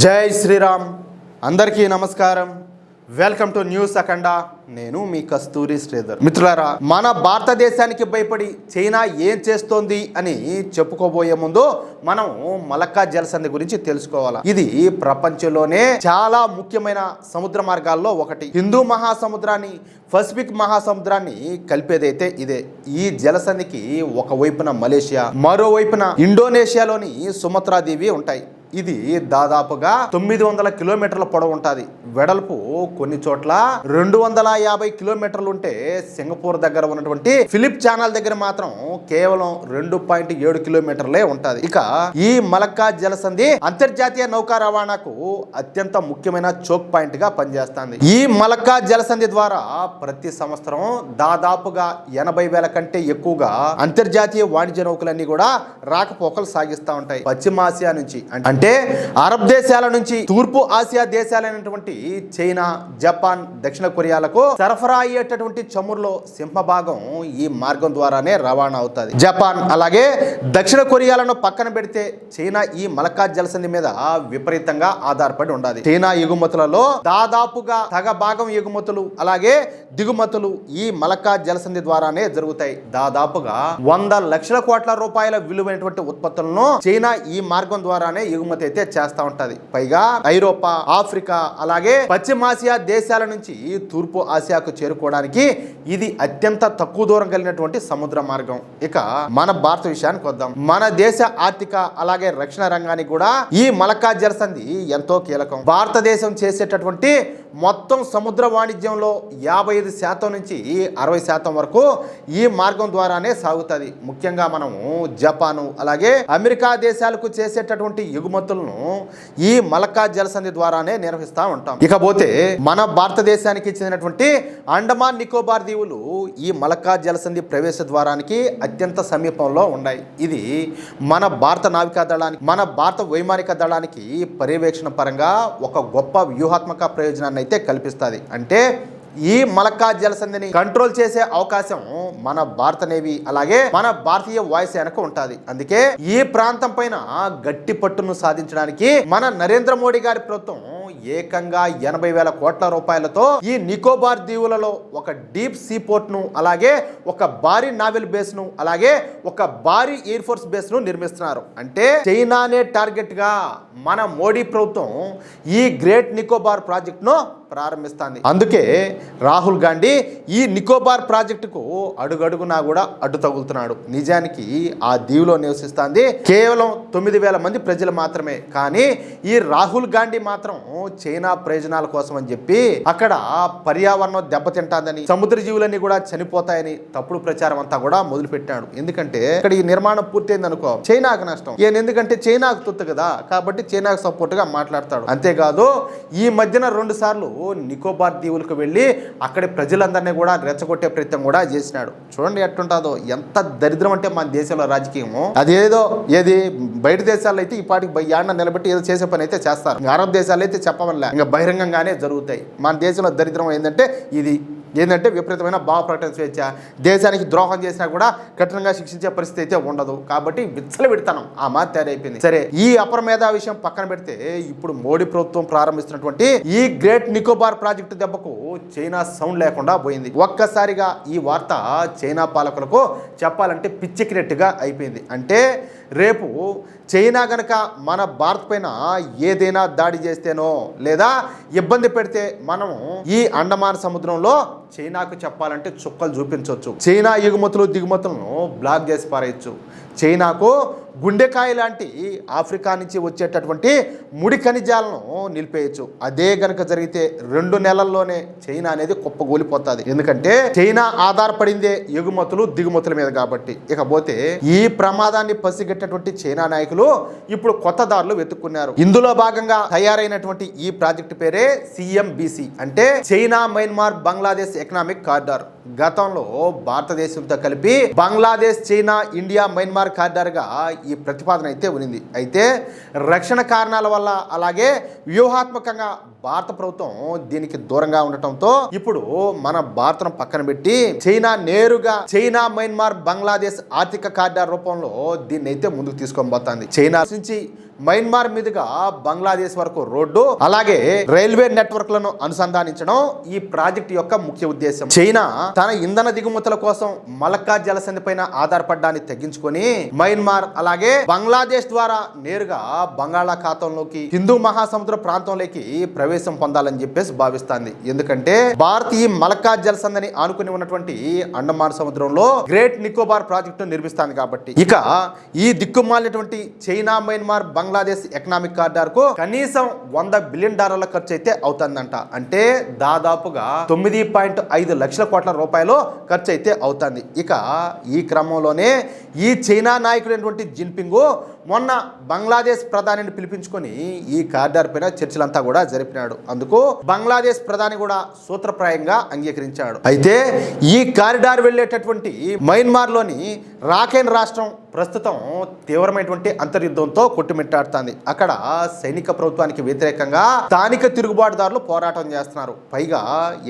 జై శ్రీరామ్. అందరికీ నమస్కారం. వెల్కమ్ టు న్యూస్ అఖండ. నేను మీ కస్తూరి శ్రీధర్. మిత్రులారా, మన భారతదేశానికి భయపడి చైనా ఏం చేస్తోంది అని చెప్పుకోబోయే ముందు మనం మలక్కా జలసంధి గురించి తెలుసుకోవాలా. ఇది ప్రపంచంలోనే చాలా ముఖ్యమైన సముద్ర మార్గాల్లో ఒకటి. హిందూ మహాసముద్రాన్ని పసిఫిక్ మహాసముద్రాన్ని కలిపేదైతే ఇదే. ఈ జలసంధికి ఒకవైపున మలేషియా, మరోవైపున ఇండోనేషియాలోని సుమత్రా దీవి ఉంటాయి. ఇది దాదాపుగా 900 కిలోమీటర్ల పొడవు ఉంటుంది. వెడల్పు కొన్ని చోట్ల 250 కిలోమీటర్లు ఉంటే సింగపూర్ దగ్గర ఉన్నటువంటి ఫిలిప్ ఛానల్ దగ్గర మాత్రం కేవలం 2.7 కిలోమీటర్లే ఉంటుంది. ఇక ఈ మలక్కా జలసంధి అంతర్జాతీయ నౌకా రవాణాకు అత్యంత ముఖ్యమైన చోక్ పాయింట్ గా పనిచేస్తుంది. ఈ మలక్కా జలసంధి ద్వారా ప్రతి సంవత్సరం దాదాపుగా 80,000 కంటే ఎక్కువగా అంతర్జాతీయ వాణిజ్య నౌకలన్నీ కూడా రాకపోకలు సాగిస్తూ ఉంటాయి. పశ్చిమాసియా నుంచి అంటే అరబ్ దేశాల నుంచి తూర్పు ఆసియా దేశాలైనటువంటి చైనా, జపాన్, దక్షిణ కొరియాలకు సరఫరా అయ్యేటటువంటి చమురులో సింహభాగం ఈ మార్గం ద్వారానే రవాణా అవుతుంది. జపాన్ అలాగే దక్షిణ కొరియాలను పక్కన పెడితే చైనా ఈ మలక్కా జలసంధి మీద విపరీతంగా ఆధారపడి ఉండాలి. చైనా ఎగుమతులలో దాదాపుగా సగ భాగం ఎగుమతులు అలాగే దిగుమతులు ఈ మలక్కా జలసంధి ద్వారానే జరుగుతాయి. దాదాపుగా 100 లక్షల కోట్ల రూపాయల విలువైనటువంటి ఉత్పత్తులను చైనా ఈ మార్గం ద్వారానే ఎగుమతి అయితే చేస్తూ ఉంటది. పైగా ఐరోపా, ఆఫ్రికా అలాగే పశ్చిమాసియా దేశాల నుంచి తూర్పు ఆసియాకు చేరుకోవడానికి ఇది అత్యంత తక్కువ దూరం కలిగినటువంటి సముద్ర మార్గం. ఇక మన భారత విషయానికి వద్దాం. మన దేశ ఆర్థిక అలాగే రక్షణ రంగానికి కూడా ఈ మలక్కా జలసంధి ఎంతో కీలకం. భారతదేశం చేసేటటువంటి మొత్తం సముద్ర వాణిజ్యంలో 55% నుంచి 60% వరకు ఈ మార్గం ద్వారానే సాగుతుంది. ముఖ్యంగా మనము జపాను అలాగే అమెరికా దేశాలకు చేసేటటువంటి ఎగుమతులను ఈ మలక్కా జలసంధి ద్వారానే నిర్వహిస్తూ ఉంటాం. ఇకపోతే మన భారతదేశానికి చెందినటువంటి అండమాన్ నికోబార్ దీవులు ఈ మలక్కా జలసంధి ప్రవేశ ద్వారానికి అత్యంత సమీపంలో ఉన్నాయి. ఇది మన భారత నావికా దళానికి, మన భారత వైమానిక దళానికి పర్యవేక్షణ పరంగా ఒక గొప్ప వ్యూహాత్మక ప్రయోజనాన్ని అయితే కల్పిస్తుంది. అంటే ఈ మలక్కా జలసంధిని కంట్రోల్ చేసే అవకాశం మన భారత నేవీ అలాగే మన భారతీయ వాయుసేనకు ఉంటుంది. అందుకే ఈ ప్రాంతం పైన గట్టి పట్టును సాధించడానికి మన నరేంద్ర మోడీ గారి ప్రభుత్వం ఏకంగా 80,000 కోట్ల రూపాయలతో ఈ నికోబార్ దీవులలో ఒక డీప్ సీ పోర్ట్ ను అలాగే ఒక భారీ నావెల్ బేస్ ను అలాగే ఒక భారీ ఎయిర్ ఫోర్స్ బేస్ ను నిర్మిస్తున్నారు. అంటే చైనానే టార్గెట్ గా మన మోడీ ప్రభుత్వం ఈ గ్రేట్ నికోబార్ ప్రాజెక్ట్ ను ప్రారంభిస్తుంది. అందుకే రాహుల్ గాంధీ ఈ నికోబార్ ప్రాజెక్టుకు అడుగడుగునా కూడా అడ్డు తగులుతున్నాడు. నిజానికి ఆ దీవిలో నివసిస్తుంది కేవలం 9,000 మంది ప్రజలు మాత్రమే. కానీ ఈ రాహుల్ గాంధీ మాత్రం చైనా ప్రయోజనాల కోసం అని చెప్పి అక్కడ పర్యావరణం దెబ్బతింటాదని, సముద్ర జీవులన్నీ కూడా చనిపోతాయని తప్పుడు ప్రచారం అంతా కూడా మొదలుపెట్టాడు. ఎందుకంటే ఇక్కడ ఈ నిర్మాణం పూర్తయింది అనుకో చైనాకు నష్టం. ఎందుకంటే చైనాకు తొత్తు కదా, కాబట్టి చైనాకు సపోర్ట్ గా మాట్లాడతాడు. అంతేకాదు ఈ మధ్యన 2 సార్లు నికోబార్ దీవులకు వెళ్ళి అక్కడి ప్రజలందరినీ కూడా రెచ్చగొట్టే ప్రయత్నం కూడా చేసినాడు. చూడండి ఎట్టుంటుందో, ఎంత దరిద్రం అంటే మన దేశంలో రాజకీయము. అదేదో ఏది బయట దేశాల్లో అయితే ఈ పాటికి యాడ నిలబెట్టి ఏదో చేసే పని అయితే చేస్తారు. అరబ్ దేశాలు అయితే చెప్పవల్ల ఇంకా బహిరంగంగానే జరుగుతాయి. మన దేశంలో దరిద్రం ఏంటంటే ఇది ఏంటంటే విపరీతమైన భావ ప్రకటన స్వేచ్ఛ. దేశానికి ద్రోహం చేసినా కూడా కఠినంగా శిక్షించే పరిస్థితి అయితే ఉండదు. కాబట్టి విచ్చలవిడతనం ఆ మాట తయారైపోయింది. సరే, ఈ అపరమేధా విషయం పక్కన పెడితే ఇప్పుడు మోడీ ప్రభుత్వం ప్రారంభిస్తున్నటువంటి ఈ గ్రేట్ నికోబార్ ప్రాజెక్టు దెబ్బకు చైనా సౌండ్ లేకుండా పోయింది. ఒక్కసారిగా ఈ వార్త చైనా పాలకులకు చెప్పాలంటే పిచ్చెక్కినట్టుగా అయిపోయింది. అంటే రేపు చైనా గనక మన భారత్ పైన ఏదైనా దాడి చేస్తేనో లేదా ఇబ్బంది పెడితే మనం ఈ అండమాన్ సముద్రంలో చైనాకు చెప్పాలంటే చుక్కలు చూపించవచ్చు. చైనా ఎగుమతులు దిగుమతులను బ్లాక్ చేసి పారేయచ్చు. చైనాకు గుండెకాయ లాంటి ఆఫ్రికా నుంచి వచ్చేటటువంటి ముడి ఖనిజాలను నిలిపేయచ్చు. అదే గనక జరిగితే 2 నెలల్లోనే చైనా అనేది కుప్పగూలిపోతుంది. ఎందుకంటే చైనా ఆధారపడిందే ఎగుమతులు దిగుమతుల మీద కాబట్టి. ఇకపోతే ఈ ప్రమాదాన్ని పసిగట్టేటువంటి చైనా నాయకులు ఇప్పుడు కొత్త దారులు వెతుక్కున్నారు. ఇందులో భాగంగా తయారైనటువంటి ఈ ప్రాజెక్టు పేరే CMBC, అంటే China, Myanmar, Bangladesh economic corridor. గతంలో భారతదేశంతో కలిపి బంగ్లాదేశ్, చైనా, ఇండియా, మయన్మార్ కారిడార్గా ఈ ప్రతిపాదన అయితే ఉంది. అయితే రక్షణ కారణాల వల్ల అలాగే వ్యూహాత్మకంగా భారత ప్రభుత్వం దీనికి దూరంగా ఉండటంతో ఇప్పుడు మన భారత్ను పక్కన పెట్టి చైనా, మయన్మార్, బంగ్లాదేశ్ ఆర్థిక కారిడార్ రూపంలో దీన్ని అయితే ముందుకు తీసుకొని పోతుంది. చైనా నుంచి మయన్మార్ మీదుగా బంగ్లాదేశ్ వరకు రోడ్డు అలాగే రైల్వే నెట్వర్క్లను అనుసంధానించడం ఈ ప్రాజెక్టు యొక్క ముఖ్య ఉద్దేశం. చైనా తన ఇంధన దిగుమతుల కోసం మలక్కా జలసంధి పైన ఆధారపడ్డాన్ని తగ్గించుకొని మయన్మార్ అలాగే బంగ్లాదేశ్ ద్వారా నేరుగా బంగాళాఖాతంలోకి హిందూ మహాసముద్ర ప్రాంతంలోకి ప్రవేశం పొందాలని చెప్పేసి భావిస్తుంది. ఎందుకంటే భారత్ ఈ మలక్కా జలసంధిని ఆనుకుని ఉన్నటువంటి అండమాన్ సముద్రంలో గ్రేట్ నికోబార్ ప్రాజెక్టు నిర్మిస్తుంది కాబట్టి ఇక ఈ దిక్కుమాలినటువంటి China, Myanmar, Bangladesh economic corridor కు కనీసం $100 బిలియన్ ఖర్చు అయితే అవుతుందంట. అంటే దాదాపుగా 9.5 లక్షల కోట్ల రూపాయలు ఖర్చు అయితే అవుతుంది. ఇక ఈ క్రమంలోనే ఈ చైనా నాయకుడైనటువంటి జిన్పింగ్ మొన్న బంగ్లాదేశ్ ప్రధానిని పిలిపించుకొని ఈ కారిడార్ పైన చర్చలంతా కూడా జరిపినాడు. అందుకు బంగ్లాదేశ్ ప్రధాని కూడా సూత్రప్రాయంగా అంగీకరించాడు. అయితే ఈ కారిడార్ వెళ్ళేటటువంటి మయన్మార్ లోని రాఖైన్ రాష్ట్రం ప్రస్తుతం తీవ్రమైనటువంటి అంతర్యుద్ధంతో కొట్టుమిట్టాడుతుంది. అక్కడ సైనిక ప్రభుత్వానికి వ్యతిరేకంగా స్థానిక తిరుగుబాటుదారులు పోరాటం చేస్తున్నారు. పైగా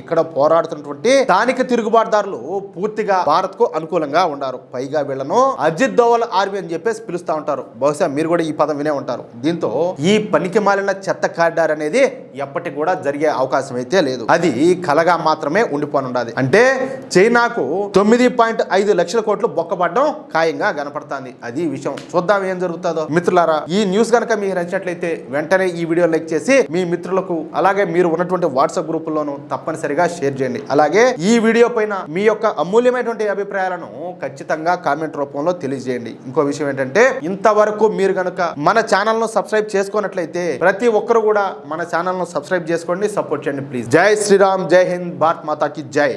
ఇక్కడ పోరాడుతున్నటువంటి స్థానిక తిరుగుబాటుదారులు పూర్తిగా భారత్ కు అనుకూలంగా ఉన్నారు. పైగా వీళ్ళను అజిత్ దోవల్ ఆర్మీ అని చెప్పేసి పిలుస్తూ ఉంటారు. బహుశా మీరు కూడా ఈ పదం వినే ఉంటారు. దీంతో ఈ పనికి మాలిన చెత్త కారిడార్ అనేది ఎప్పటికి కూడా జరిగే అవకాశం అయితే లేదు. అది కలగా మాత్రమే ఉండిపోనుండాది. అంటే చైనాకు 9.5 లక్షల కోట్లు బొక్కబడ్డం ఖాయంగా కనపడుతుంది. అది విషయం. చూద్దాం ఏం జరుగుతుందో. మిత్రులారా, ఈ న్యూస్ కనుక మీకు నచ్చినట్లయితే వెంటనే ఈ వీడియో లైక్ చేసి మీ మిత్రులకు అలాగే మీరు ఉన్నటువంటి వాట్సాప్ గ్రూపుల్లోనూ తప్పనిసరిగా షేర్ చేయండి. అలాగే ఈ వీడియో పైన మీ యొక్క అమూల్యమైనటువంటి అభిప్రాయాలను ఖచ్చితంగా కామెంట్ రూపంలో తెలియజేయండి. ఇంకో విషయం ఏంటంటే ఇంతవరకు మీరు కనుక మన ఛానల్ ను సబ్స్క్రైబ్ చేసుకున్నట్లయితే ప్రతి ఒక్కరు కూడా మన ఛానల్ ను సబ్స్క్రైబ్ చేసుకోండి, సపోర్ట్ చేయండి ప్లీజ్. జై శ్రీరామ్, జై హింద్, భారత్ మాతాకి జై.